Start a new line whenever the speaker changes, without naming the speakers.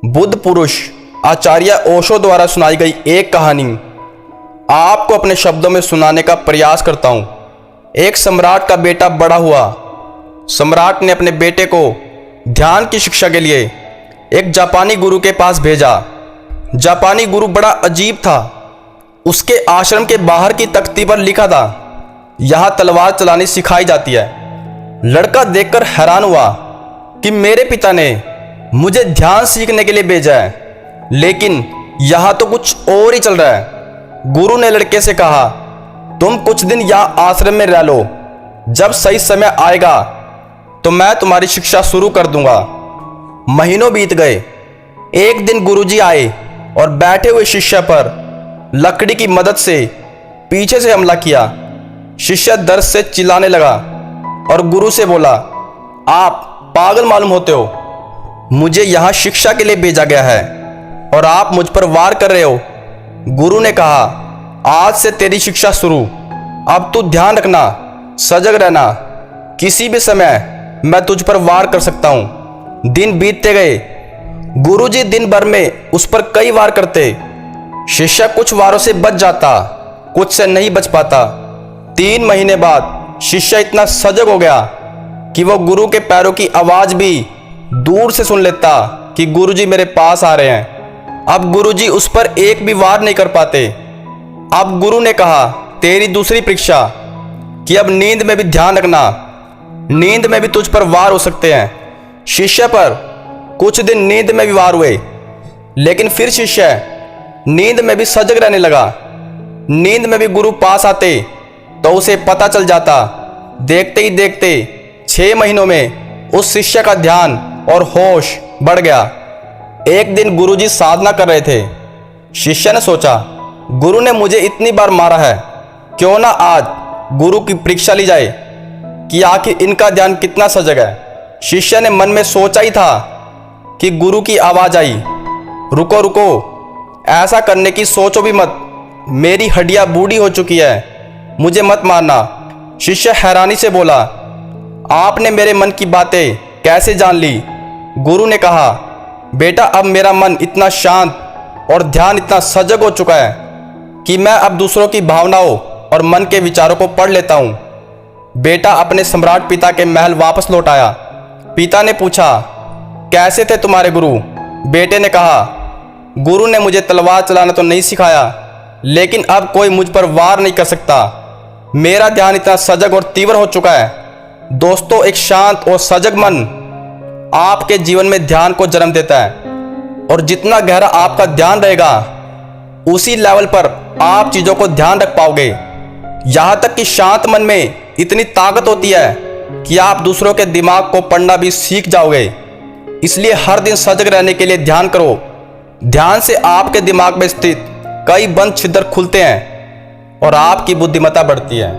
बुद्ध पुरुष आचार्य ओशो द्वारा सुनाई गई एक कहानी आपको अपने शब्दों में सुनाने का प्रयास करता हूँ। एक सम्राट का बेटा बड़ा हुआ। सम्राट ने अपने बेटे को ध्यान की शिक्षा के लिए एक जापानी गुरु के पास भेजा। जापानी गुरु बड़ा अजीब था। उसके आश्रम के बाहर की तख्ती पर लिखा था, यहाँ तलवार चलानी सिखाई जाती है। लड़का देखकर हैरान हुआ कि मेरे पिता ने मुझे ध्यान सीखने के लिए भेजा है, लेकिन यहाँ तो कुछ और ही चल रहा है। गुरु ने लड़के से कहा, तुम कुछ दिन यहाँ आश्रम में रह लो, जब सही समय आएगा तो मैं तुम्हारी शिक्षा शुरू कर दूंगा। महीनों बीत गए। एक दिन गुरुजी आए और बैठे हुए शिष्य पर लकड़ी की मदद से पीछे से हमला किया। शिष्य दर्द से चिल्लाने लगा और गुरु से बोला, आप पागल मालूम होते हो, मुझे यहाँ शिक्षा के लिए भेजा गया है और आप मुझ पर वार कर रहे हो। गुरु ने कहा, आज से तेरी शिक्षा शुरू। अब तू ध्यान रखना, सजग रहना, किसी भी समय मैं तुझ पर वार कर सकता हूँ। दिन बीतते गए। गुरुजी दिन भर में उस पर कई वार करते। शिष्य कुछ वारों से बच जाता, कुछ से नहीं बच पाता। 3 महीने बाद शिष्य इतना सजग हो गया कि वो गुरु के पैरों की आवाज भी दूर से सुन लेता कि गुरुजी मेरे पास आ रहे हैं। अब गुरुजी उस पर एक भी वार नहीं कर पाते। अब गुरु ने कहा, तेरी दूसरी परीक्षा कि अब नींद में भी ध्यान रखना, नींद में भी तुझ पर वार हो सकते हैं। शिष्य पर कुछ दिन नींद में भी वार हुए, लेकिन फिर शिष्य नींद में भी सजग रहने लगा। नींद में भी गुरु पास आते तो उसे पता चल जाता। देखते ही देखते 6 महीनों में उस शिष्य का ध्यान और होश बढ़ गया। एक दिन गुरुजी साधना कर रहे थे। शिष्य ने सोचा, गुरु ने मुझे इतनी बार मारा है, क्यों ना आज गुरु की परीक्षा ली जाए कि आखिर इनका ध्यान कितना सजग है। शिष्य ने मन में सोचा ही था कि गुरु की आवाज आई, रुको रुको, ऐसा करने की सोचो भी मत, मेरी हड्डियां बूढ़ी हो चुकी है, मुझे मत मारना। शिष्य हैरानी से बोला, आपने मेरे मन की बातें कैसे जान ली? गुरु ने कहा, बेटा अब मेरा मन इतना शांत और ध्यान इतना सजग हो चुका है कि मैं अब दूसरों की भावनाओं और मन के विचारों को पढ़ लेता हूँ। बेटा अपने सम्राट पिता के महल वापस लौट आया। पिता ने पूछा, कैसे थे तुम्हारे गुरु? बेटे ने कहा, गुरु ने मुझे तलवार चलाना तो नहीं सिखाया, लेकिन अब कोई मुझ पर वार नहीं कर सकता। मेरा ध्यान इतना सजग और तीव्र हो चुका है। दोस्तों, एक शांत और सजग मन आपके जीवन में ध्यान को जन्म देता है, और जितना गहरा आपका ध्यान रहेगा उसी लेवल पर आप चीजों को ध्यान रख पाओगे। यहाँ तक कि शांत मन में इतनी ताकत होती है कि आप दूसरों के दिमाग को पढ़ना भी सीख जाओगे। इसलिए हर दिन सजग रहने के लिए ध्यान करो। ध्यान से आपके दिमाग में स्थित कई बंद छिद्र खुलते हैं और आपकी बुद्धिमत्ता बढ़ती है।